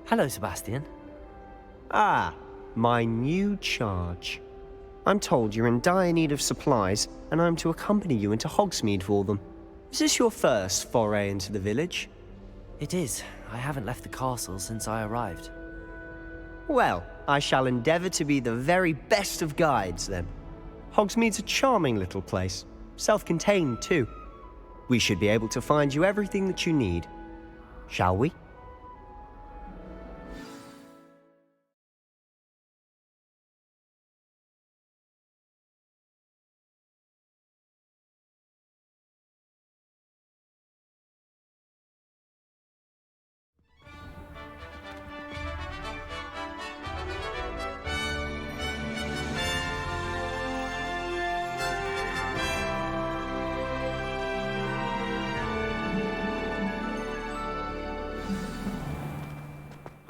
Hello, Sebastian. Ah, my new charge. I'm told you're in dire need of supplies, and I'm to accompany you into Hogsmeade for them. Is this your first foray into the village? It is. I haven't left the castle since I arrived. Well, I shall endeavour to be the very best of guides, then. Hogsmeade's a charming little place, self-contained too. We should be able to find you everything that you need. Shall we?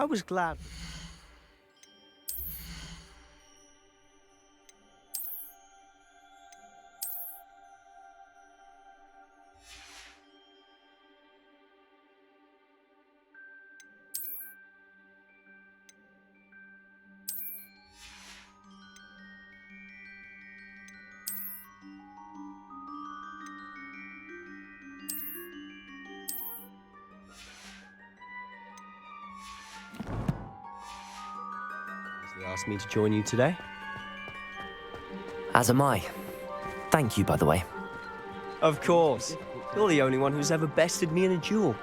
I was glad. They asked me to join you today. As am I. Thank you, by the way. Of course. You're the only one who's ever bested me in a duel.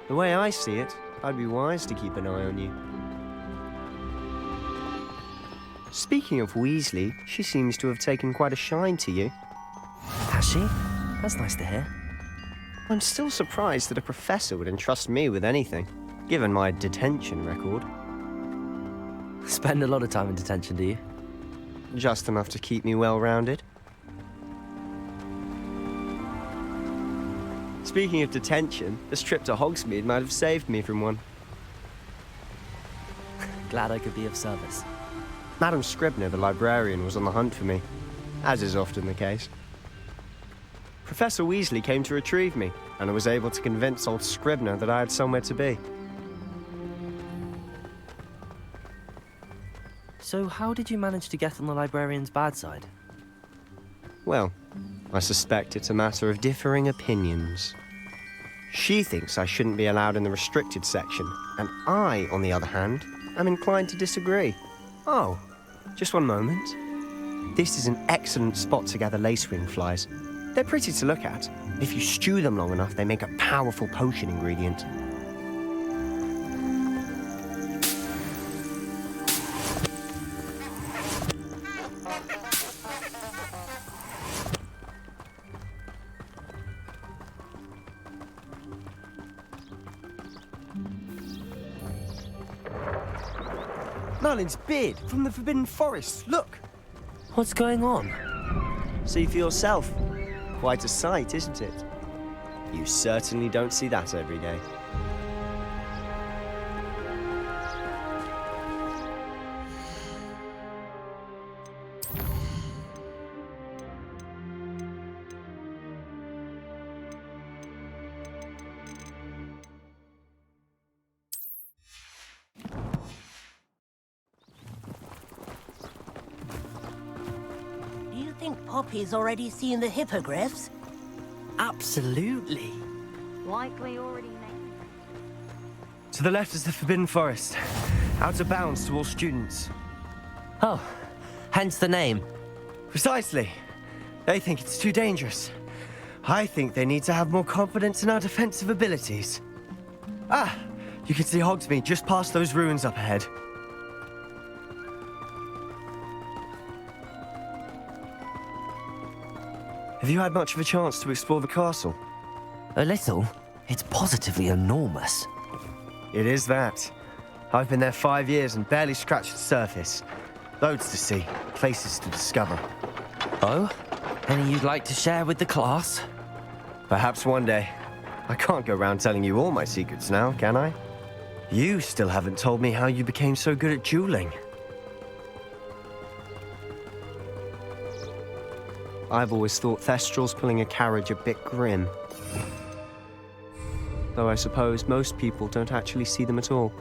The way I see it, I'd be wise to keep an eye on you. Speaking of Weasley, she seems to have taken quite a shine to you. Has she? That's nice to hear. I'm still surprised that a professor would entrust me with anything, given my detention record. Spend a lot of time in detention, do you? Just enough to keep me well-rounded. Speaking of detention, this trip to Hogsmeade might have saved me from one. Glad I could be of service. Madam Scribner, the librarian, was on the hunt for me, as is often the case. Professor Weasley came to retrieve me, and I was able to convince old Scribner that I had somewhere to be. So how did you manage to get on the librarian's bad side? Well, I suspect it's a matter of differing opinions. She thinks I shouldn't be allowed in the restricted section, and I, on the other hand, am inclined to disagree. Oh, just one moment. This is an excellent spot to gather lacewing flies. They're pretty to look at. If you stew them long enough, they make a powerful potion ingredient. Merlin's beard from the Forbidden Forest. Look! What's going on? See for yourself. Quite a sight, isn't it? You certainly don't see that every day. Think Poppy's already seen the hippogriffs? Absolutely. Likely already named. To the left is the Forbidden Forest. Out of bounds to all students. Oh, hence the name. Precisely. They think it's too dangerous. I think they need to have more confidence in our defensive abilities. Ah, you can see Hogsmeade just past those ruins up ahead. Have you had much of a chance to explore the castle? A little. It's positively enormous. It is that. I've been there 5 years and barely scratched the surface. Loads to see, places to discover. Oh? Any you'd like to share with the class? Perhaps one day. I can't go around telling you all my secrets now, can I? You still haven't told me how you became so good at dueling. I've always thought Thestrals pulling a carriage a bit grim. Though I suppose most people don't actually see them at all.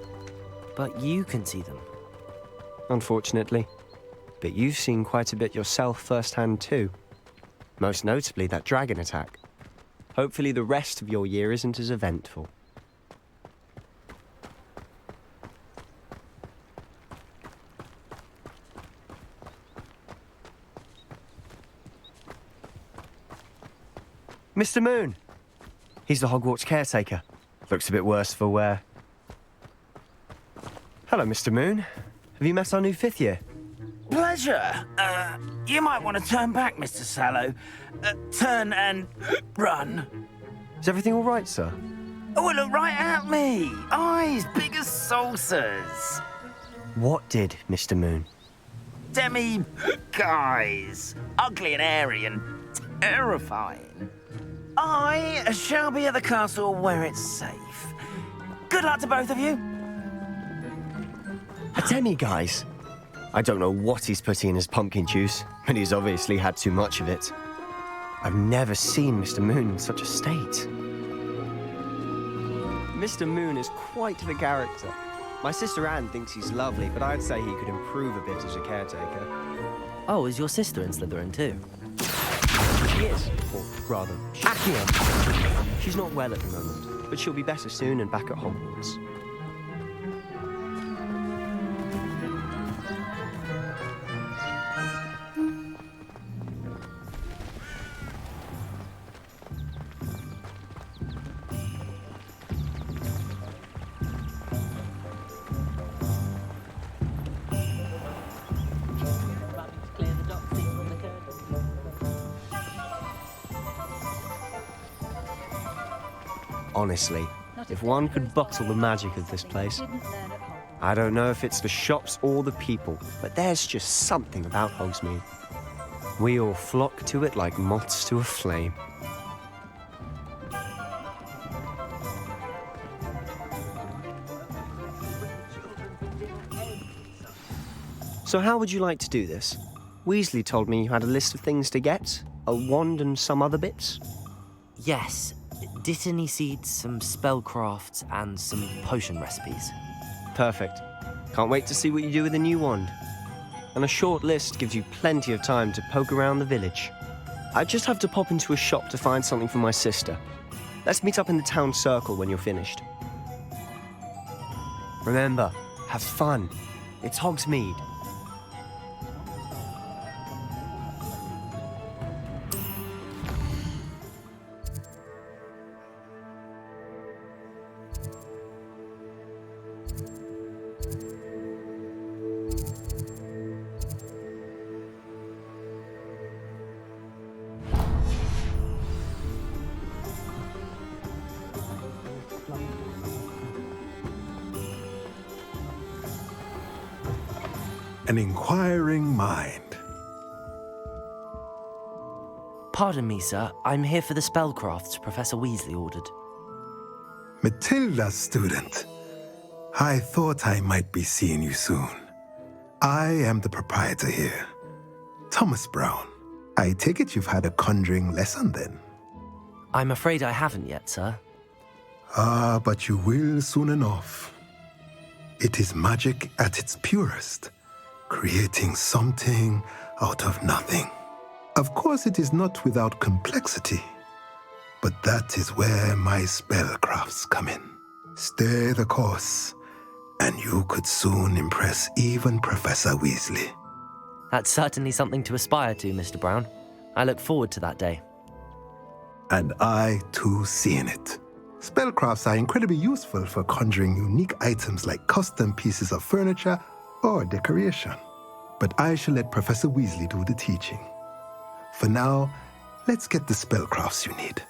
But you can see them. Unfortunately. But you've seen quite a bit yourself firsthand too. Most notably that dragon attack. Hopefully the rest of your year isn't as eventful. Mr. Moon! He's the Hogwarts caretaker. Looks a bit worse for wear. Hello, Mr. Moon. Have you met our new 5th year? Pleasure. You might want to turn back, Mr. Sallow. Turn and run. Is everything all right, sir? Oh, look right at me. Eyes big as saucers. What did, Mr. Moon? Guys. Ugly and airy and terrifying. I shall be at the castle where it's safe. Good luck to both of you. A demi-guise? I don't know what he's putting in his pumpkin juice, but he's obviously had too much of it. I've never seen Mr. Moon in such a state. Mr. Moon is quite the character. My sister Anne thinks he's lovely, but I'd say he could improve a bit as a caretaker. Oh, is your sister in Slytherin too? She is, or rather, Accio. She's not well at the moment, but she'll be better soon and back at Hogwarts. Honestly, if one could bottle the magic of this place. I don't know if it's the shops or the people, but there's just something about Hogsmeade. We all flock to it like moths to a flame. So how would you like to do this? Weasley told me you had a list of things to get, a wand and some other bits. Yes. Dittany seeds, some spellcrafts, and some potion recipes. Perfect. Can't wait to see what you do with the new wand. And a short list gives you plenty of time to poke around the village. I just have to pop into a shop to find something for my sister. Let's meet up in the town circle when you're finished. Remember, have fun. It's Hogsmeade. An inquiring mind. Pardon me, sir. I'm here for the spellcrafts Professor Weasley ordered. Matilda's student. I thought I might be seeing you soon. I am the proprietor here, Thomas Brown. I take it you've had a conjuring lesson then? I'm afraid I haven't yet, sir. Ah, but you will soon enough. It is magic at its purest, creating something out of nothing. Of course, it is not without complexity, but that is where my spellcrafts come in. Stay the course, and you could soon impress even Professor Weasley. That's certainly something to aspire to, Mr. Brown. I look forward to that day. And I, too, see in it. Spellcrafts are incredibly useful for conjuring unique items like custom pieces of furniture or decoration. But I shall let Professor Weasley do the teaching. For now, let's get the spellcrafts you need.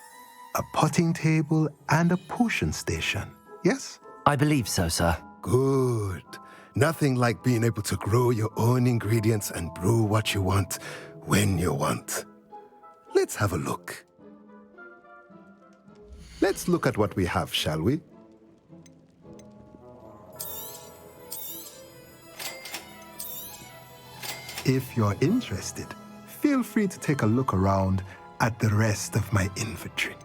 A potting table and a potion station, yes? I believe so, sir. Good. Nothing like being able to grow your own ingredients and brew what you want when you want. Let's have a look. Let's look at what we have, shall we? If you're interested, feel free to take a look around at the rest of my inventory.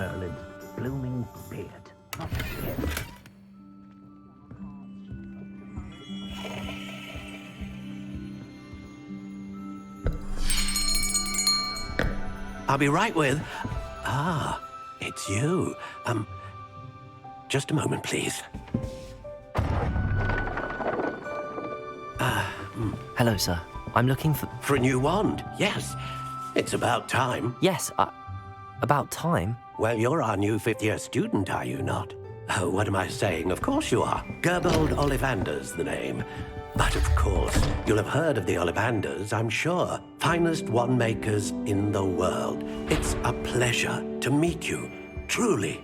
Merlin's blooming beard. Not yet. I'll be right with... Ah, it's you. Just a moment, please. Hello, sir. I'm looking for... For a new wand, yes. It's about time. Yes, about time. Well, you're our new fifth-year student, are you not? Oh, what am I saying? Of course you are. Gerbold Ollivander's the name. But of course, you'll have heard of the Ollivanders, I'm sure. Finest wand makers in the world. It's a pleasure to meet you, truly.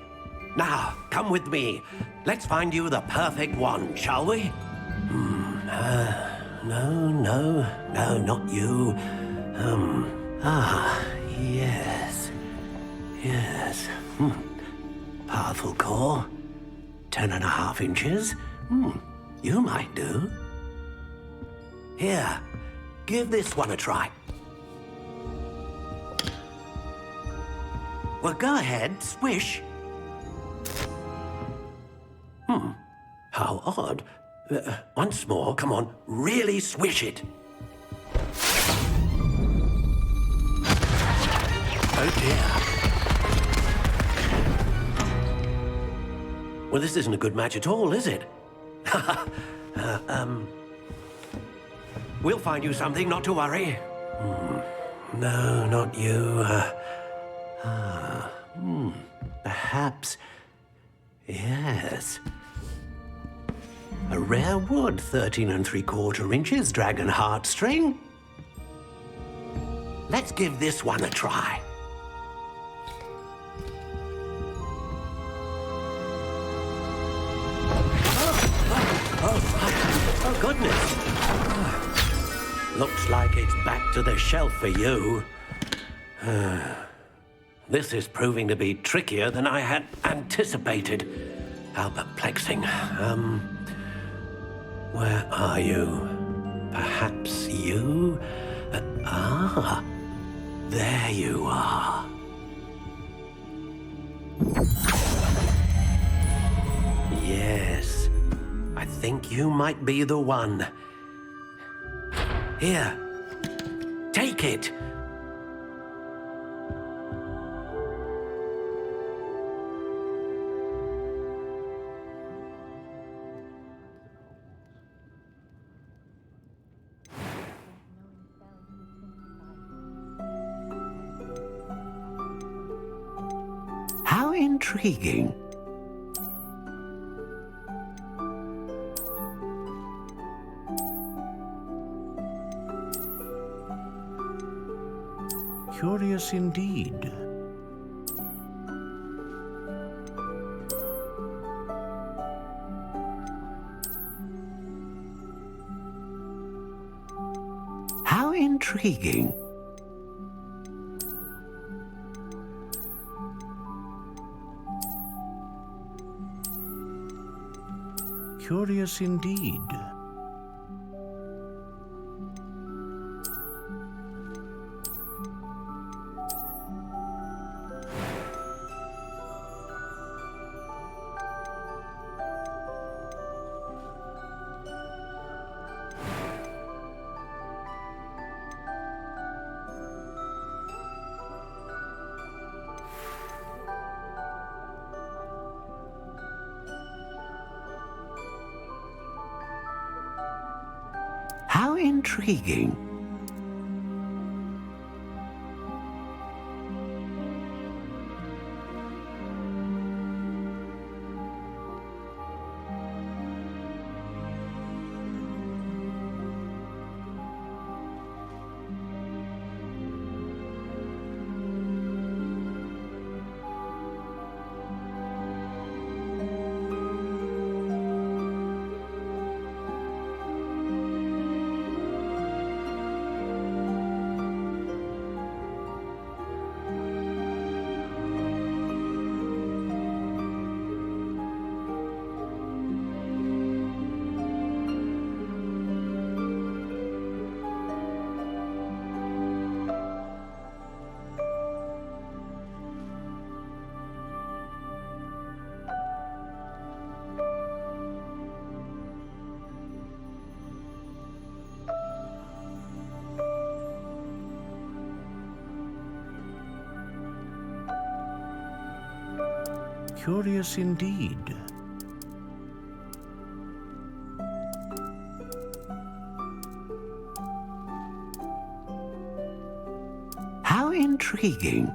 Now, come with me. Let's find you the perfect wand, shall we? No, not you. Yes. Powerful core. 10.5 inches. You might do. Here, give this one a try. Well, go ahead, swish. How odd. Once more, come on, really swish it. Oh dear. Well, this isn't a good match at all, is it? We'll find you something, not to worry. No, not you. Perhaps... Yes. A rare wood, 13 3/4 inches, dragon heartstring. Let's give this one a try. Oh, goodness. Looks like it's back to the shelf for you. This is proving to be trickier than I had anticipated. How perplexing. Where are you? Perhaps you? There you are. Yes, I think you might be the one. Here, take it. How intriguing. Curious indeed. How intriguing. Curious indeed. How intriguing. Curious indeed. How intriguing.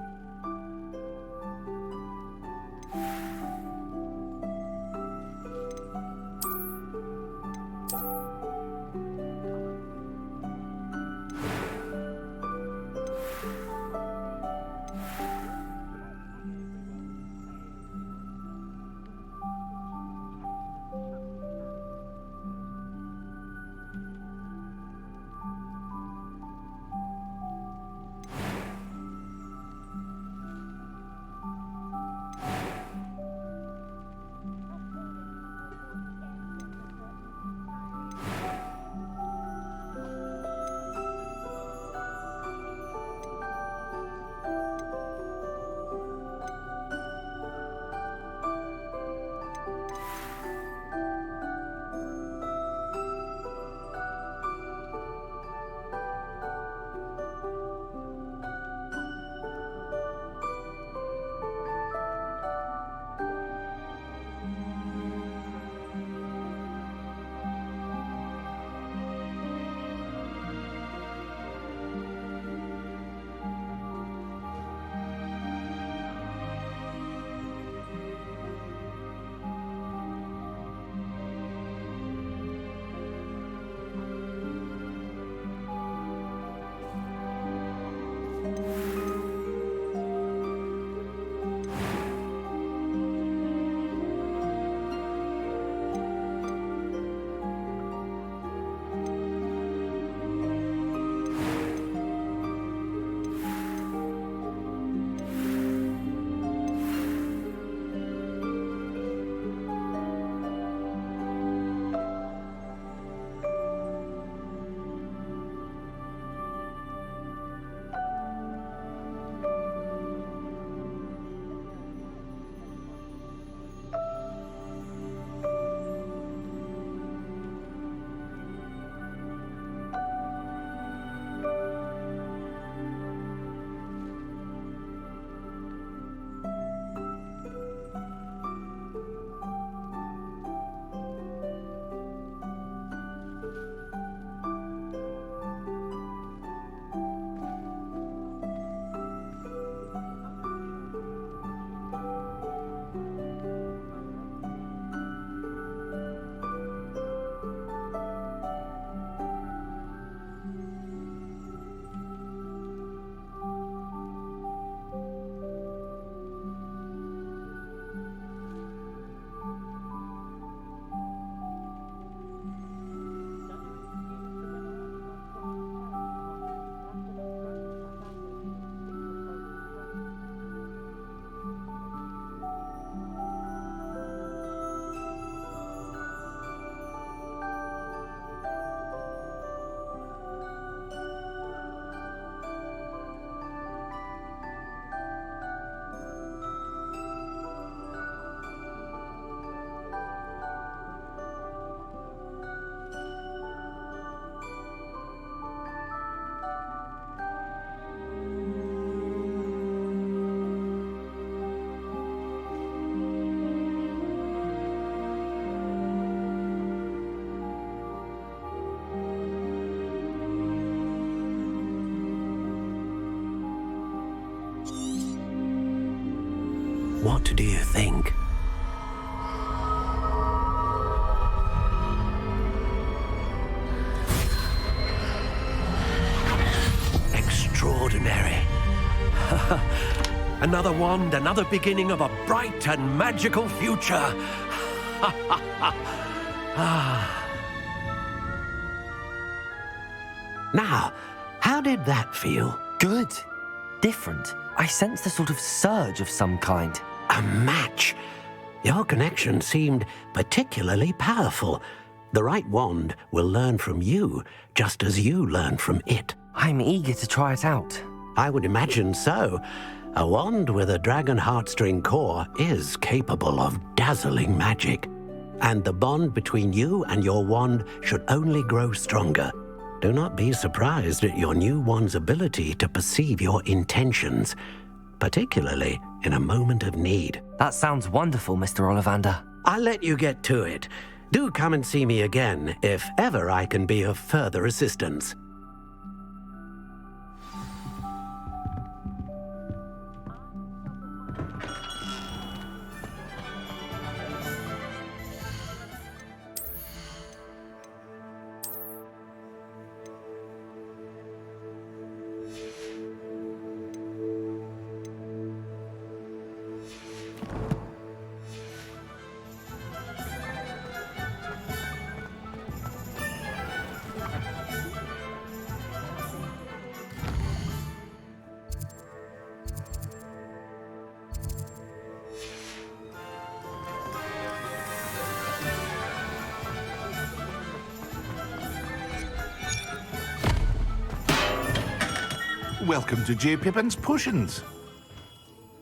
What do you think? Extraordinary. Another wand, another beginning of a bright and magical future. Now, how did that feel? Good. Different. I sensed a sort of surge of some kind. A match. Your connection seemed particularly powerful. The right wand will learn from you, just as you learn from it. I'm eager to try it out. I would imagine so. A wand with a dragon heartstring core is capable of dazzling magic. And the bond between you and your wand should only grow stronger. Do not be surprised at your new wand's ability to perceive your intentions. particularly in a moment of need. That sounds wonderful, Mr. Ollivander. I'll let you get to it. Do come and see me again if ever I can be of further assistance. Welcome to J. Pippin's Potions.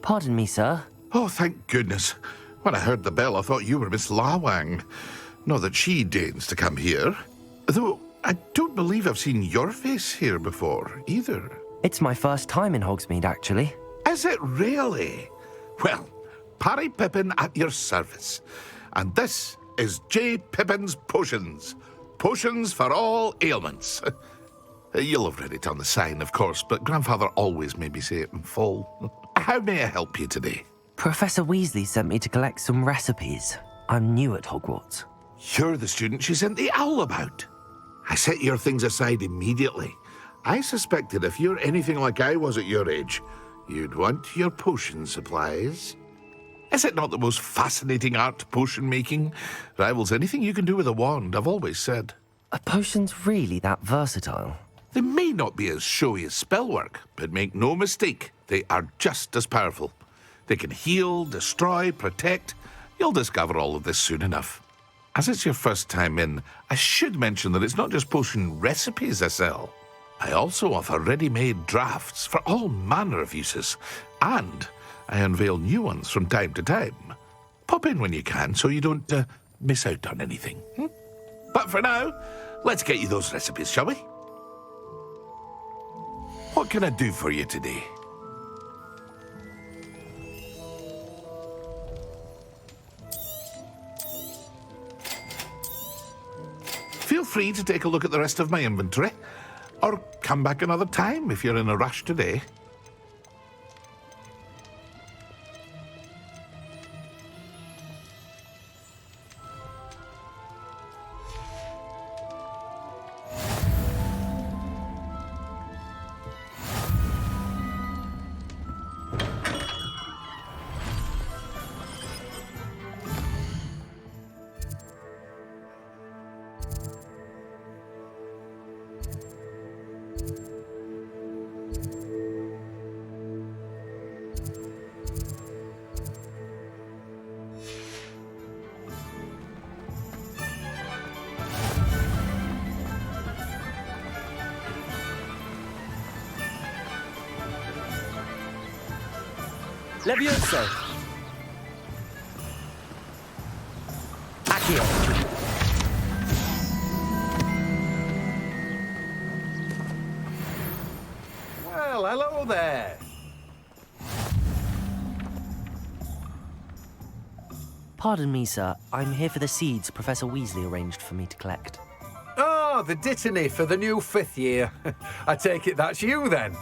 Pardon me, sir. Oh, thank goodness. When I heard the bell, I thought you were Miss Lawang. Not that she deigns to come here. Though, I don't believe I've seen your face here before, either. It's my first time in Hogsmeade, actually. Is it really? Well, Parry Pippin at your service. And this is J. Pippin's Potions. Potions for all ailments. You'll have read it on the sign, of course, but Grandfather always made me say it in full. How may I help you today? Professor Weasley sent me to collect some recipes. I'm new at Hogwarts. You're the student she sent the owl about. I set your things aside immediately. I suspected if you're anything like I was at your age, you'd want your potion supplies. Is it not the most fascinating art, potion making? Rivals anything you can do with a wand, I've always said. Are potions really that versatile? They may not be as showy as spellwork, but make no mistake, they are just as powerful. They can heal, destroy, protect. You'll discover all of this soon enough. As it's your first time in, I should mention that it's not just potion recipes I sell. I also offer ready-made drafts for all manner of uses, and I unveil new ones from time to time. Pop in when you can so you don't miss out on anything. But for now, let's get you those recipes, shall we? What can I do for you today? Feel free to take a look at the rest of my inventory, or come back another time if you're in a rush today. Levioso! Accio! Well, hello there. Pardon me, sir. I'm here for the seeds Professor Weasley arranged for me to collect. Oh, the dittany for the new 5th year. I take it that's you, then.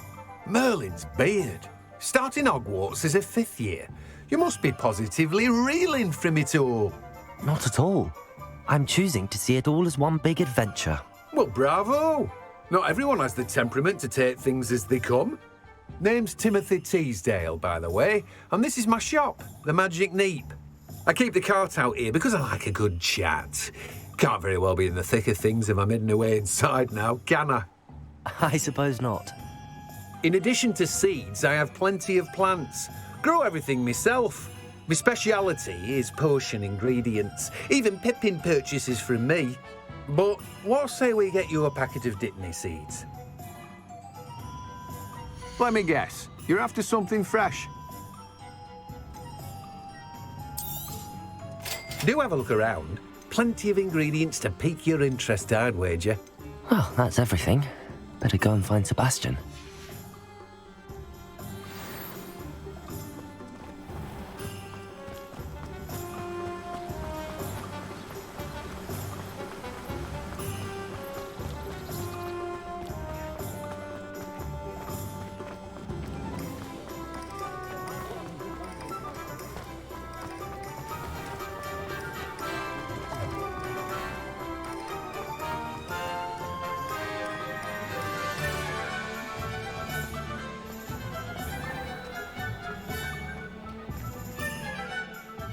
Merlin's beard. Starting Hogwarts as a 5th year. You must be positively reeling from it all. Not at all. I'm choosing to see it all as one big adventure. Well, bravo. Not everyone has the temperament to take things as they come. Name's Timothy Teasdale, by the way, and this is my shop, the Magic Neep. I keep the cart out here because I like a good chat. Can't very well be in the thick of things if I'm hidden away inside now, can I? I suppose not. In addition to seeds, I have plenty of plants. Grow everything myself. My speciality is potion ingredients. Even Pippin purchases from me. But what say we get you a packet of dittany seeds? Let me guess. You're after something fresh. Do have a look around. Plenty of ingredients to pique your interest, I'd wager. Well, that's everything. Better go and find Sebastian.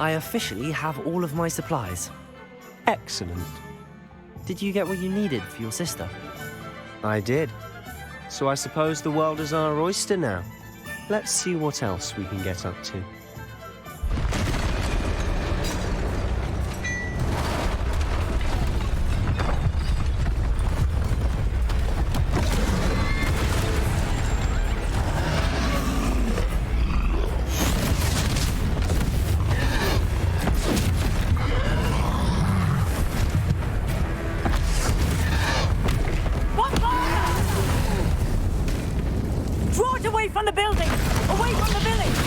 I officially have all of my supplies. Excellent. Did you get what you needed for your sister? I did. So I suppose the world is our oyster now. Let's see what else we can get up to. Draw it away from the building! Away from the village!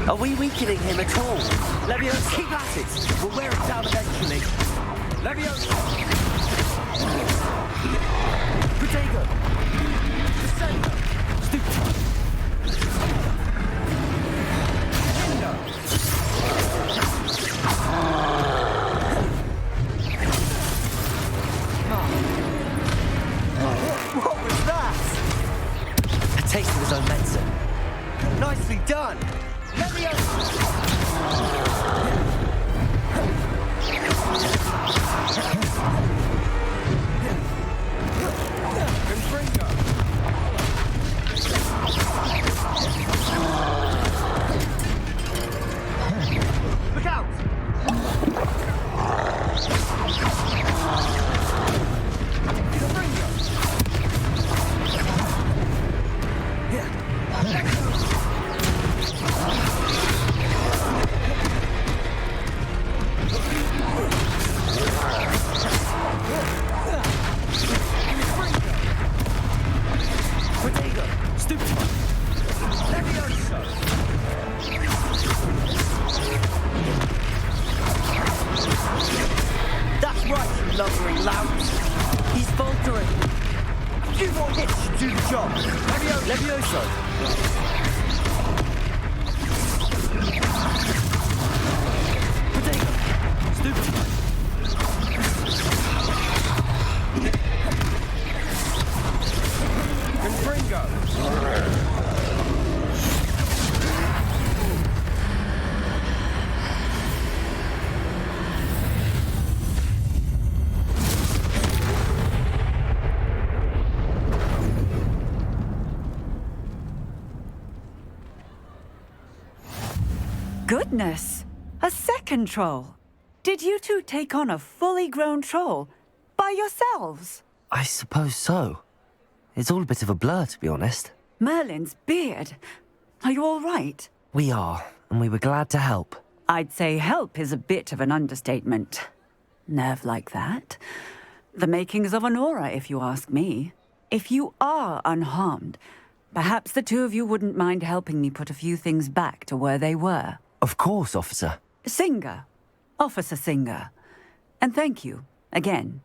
Are we weakening him at all? Leviosa, keep at it! We'll wear it down eventually. Leviosa! Protego! Descendo! Stupid! What was that? A taste of his own medicine. Nicely done! Look out! That's right, you lumbering lout. He's faltering. A few more hits should do the job. Levioso. Potato. Stupid. Confringo. Goodness! A second troll! Did you two take on a fully grown troll by yourselves? I suppose so. It's all a bit of a blur, to be honest. Merlin's beard. Are you all right? We are, and we were glad to help. I'd say help is a bit of an understatement. Nerve like that. The makings of an aura, if you ask me. If you are unharmed, perhaps the two of you wouldn't mind helping me put a few things back to where they were. Of course, officer. Singer. Officer Singer. And thank you, again.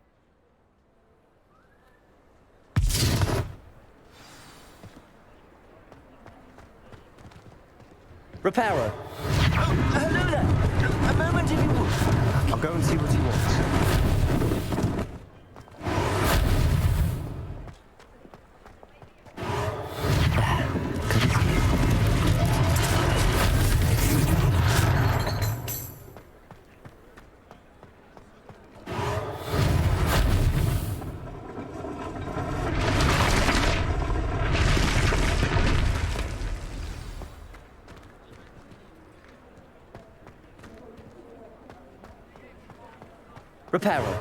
Reparo. Oh, hello there. A moment if you would. I'll go and see what he wants. Reparo.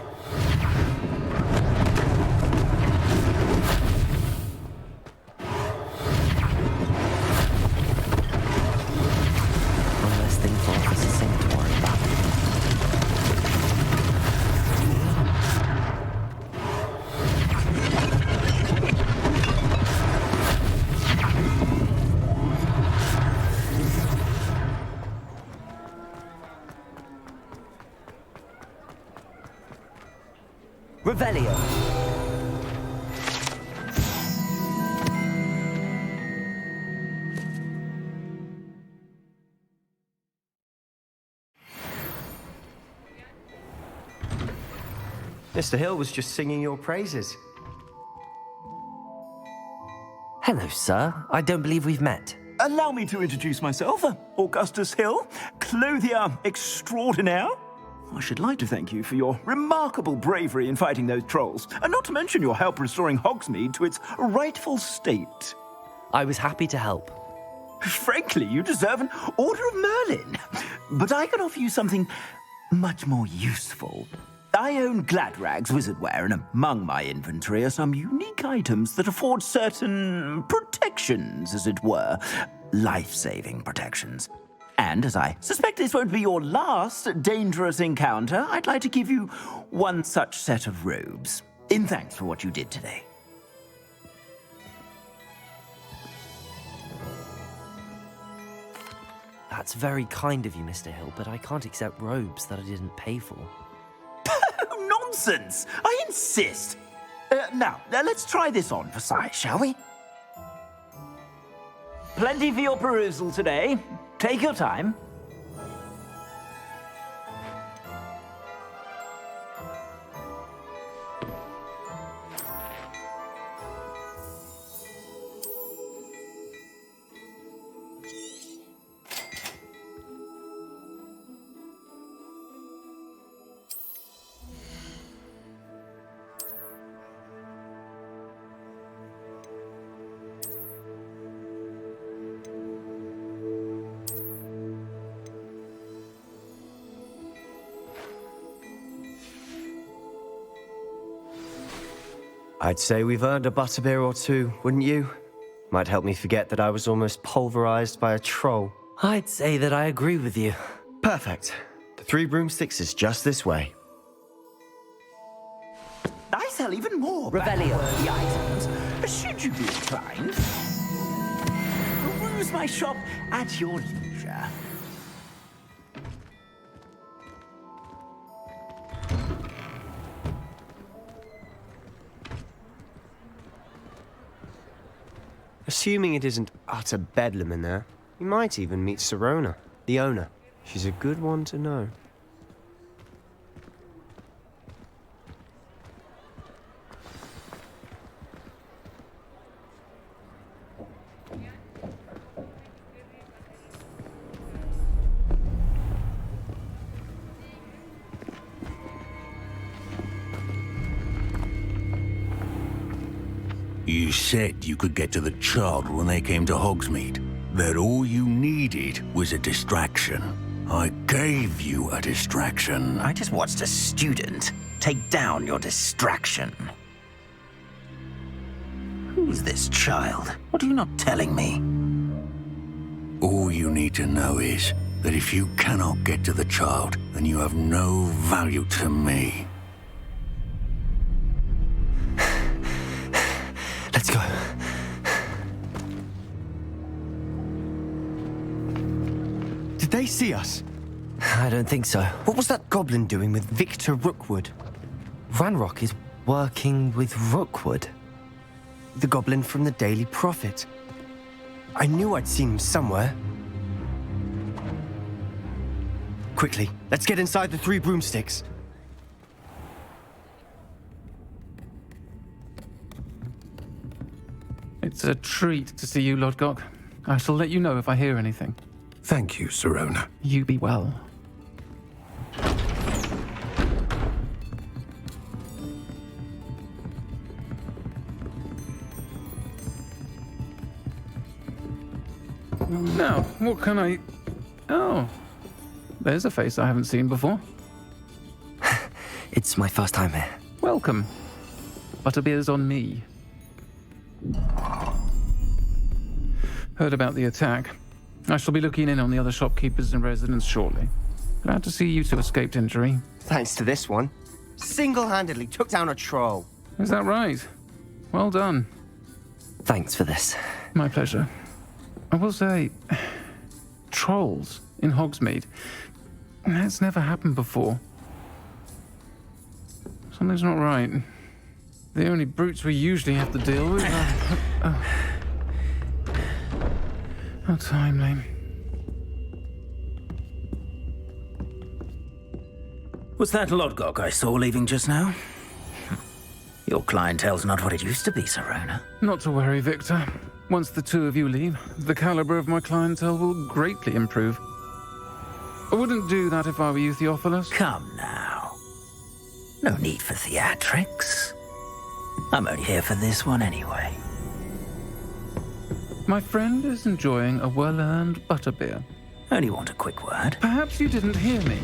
One less thing for Officer Singh to worry about. Revelio. Mr. Hill was just singing your praises. Hello, sir. I don't believe we've met. Allow me to introduce myself, Augustus Hill, clothier extraordinaire. I should like to thank you for your remarkable bravery in fighting those trolls, and not to mention your help restoring Hogsmeade to its rightful state. I was happy to help. Frankly, you deserve an Order of Merlin. But I can offer you something much more useful. I own Gladrag's wizardware, and among my inventory are some unique items that afford certain protections, as it were. Life-saving protections. And as I suspect this won't be your last dangerous encounter, I'd like to give you one such set of robes, in thanks for what you did today. That's very kind of you, Mr. Hill, but I can't accept robes that I didn't pay for. Nonsense! I insist! Now, let's try this on for size, shall we? Plenty for your perusal today. Take your time. I'd say we've earned a butterbeer or two, wouldn't you? Might help me forget that I was almost pulverized by a troll. I'd say that I agree with you. Perfect. The Three Broomsticks is just this way. I sell even more Revelio. the items, should you be inclined. Peruse my shop at your leisure. Assuming it isn't utter bedlam in there, you might even meet Sirona, the owner. She's a good one to know. You said you could get to the child when they came to Hogsmeade. That all you needed was a distraction. I gave you a distraction. I just watched a student take down your distraction. Who's this child? What are you not telling me? All you need to know is that if you cannot get to the child, then you have no value to me. Let's go. Did they see us? I don't think so. What was that goblin doing with Victor Rookwood? Ranrock is working with Rookwood. The goblin from the Daily Prophet. I knew I'd seen him somewhere. Quickly, let's get inside the Three Broomsticks. It's a treat to see you, Lodgok. I shall let you know if I hear anything. Thank you, Sirona. You be well. Now, what can I... Oh, there's a face I haven't seen before. It's my first time here. Welcome. Butterbeer's on me. Heard about the attack. I shall be looking in on the other shopkeepers and residents shortly. Glad to see you two escaped injury. Thanks to this one. Single-handedly took down a troll. Is that right? Well done. Thanks for this. My pleasure. I will say, trolls in Hogsmeade. That's never happened before. Something's not right. The only brutes we usually have to deal with are... How timely. Was that Lodgok I saw leaving just now? Your clientele's not what it used to be, Sirona. Not to worry, Victor. Once the two of you leave, the caliber of my clientele will greatly improve. I wouldn't do that if I were you, Theophilus. Come now. No need for theatrics. I'm only here for this one anyway. My friend is enjoying a well-earned butterbeer. Only want a quick word. Perhaps you didn't hear me.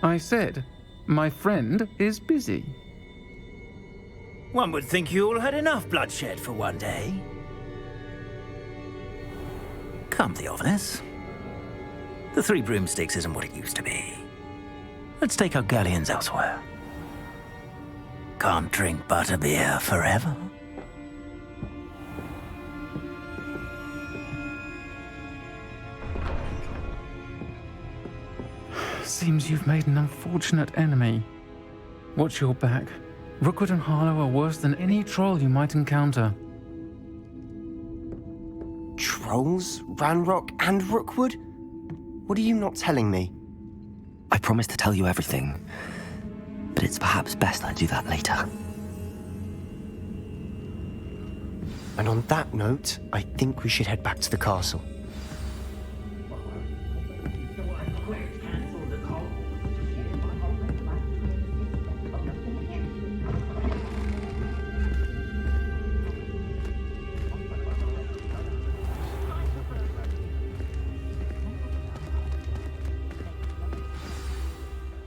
I said, my friend is busy. One would think you all had enough bloodshed for one day. Come, Theophilus. The Three Broomsticks isn't what it used to be. Let's take our galleons elsewhere. Can't drink butterbeer forever. Seems you've made an unfortunate enemy. Watch your back. Rookwood and Harlow are worse than any troll you might encounter. Trolls? Ranrock and Rookwood? What are you not telling me? I promised to tell you everything, but it's perhaps best I do that later. And on that note, I think we should head back to the castle.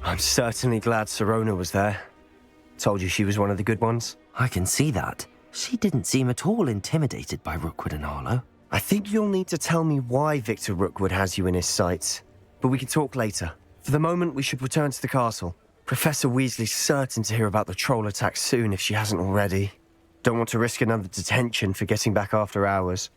I'm certainly glad Sirona was there. Told you she was one of the good ones. I can see that. She didn't seem at all intimidated by Rookwood and Harlow. I think you'll need to tell me why Victor Rookwood has you in his sights. But we can talk later. For the moment, we should return to the castle. Professor Weasley's certain to hear about the troll attack soon if she hasn't already. Don't want to risk another detention for getting back after hours.